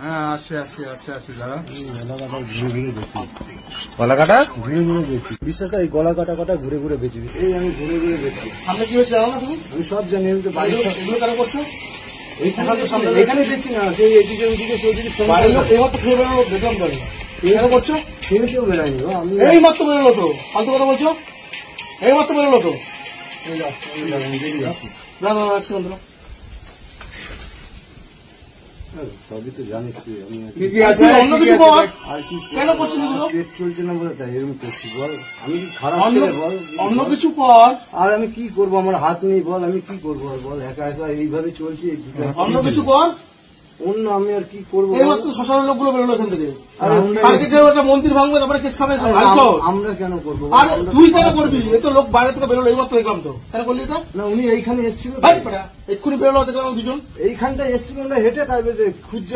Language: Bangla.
হ্যাঁ আসে দাদা। গলা কাটা ঘুরে ঘুরে বেচি, বিশ্বাস করে গলা কাটা কাটা ঘুরে ঘুরে বেচি। এই আমি ঘুরে ঘুরে বেচি। সামনে কি হয়েছে জানো না তুমি? আমি সব জানি, আমি তো বাড়ির এগুলো কেন করছো? এখানে বেচি না, সেই এদিকে ওদিকে বাড়ির লোক এইমাত্র খেয়ে বেরোলো, দেখলাম তো আমি। কেন করছো? খেয়ে কেউ বেড়ায়নি গো, আমি এই মাত্র বেরোলো তো, ফালতু কথা বলছো? এই মাত্র বেরোলো তো। না না না, একসেকেন্ড দাঁড়াও। সবই তো জানিস তুই। আমি কি কি আছে? অন্য কিছু কর। আর কি কেন করছিস এগুলো? পেট চলছে না বলে তাই এরকম করছি বল। আমি কি খারাপ অন্য ছেলে বল? অন্য কিছু কর। আর আমি কি করবো, আমার হাত নেই বল, আমি কি করবো আর বল, একা একা এইভাবে চলছি। অন্য কিছু কর। অন্য আমি আর কি করবো? এই মাত্র শ্মশানের লোকগুলো বেরোলো এখান থেকে। আরে আমরা- কালকে কেউ একটা মন্দির ভাঙবে, তারপরে কেস খাবে। আমরা কেন করবো? আরে তুই কেন করবি? এই তো লোক বাইরে থেকে বেরোলো, এই মাত্র দেখলাম তো। কেন করলি এটা? না উনি এইখানে এসেছিল, ভাই, এক্ষুনি বেরোলো দেখলাম দুজন। এইখানটা এসেছিল না হেঁটে, তাই খুঁজছে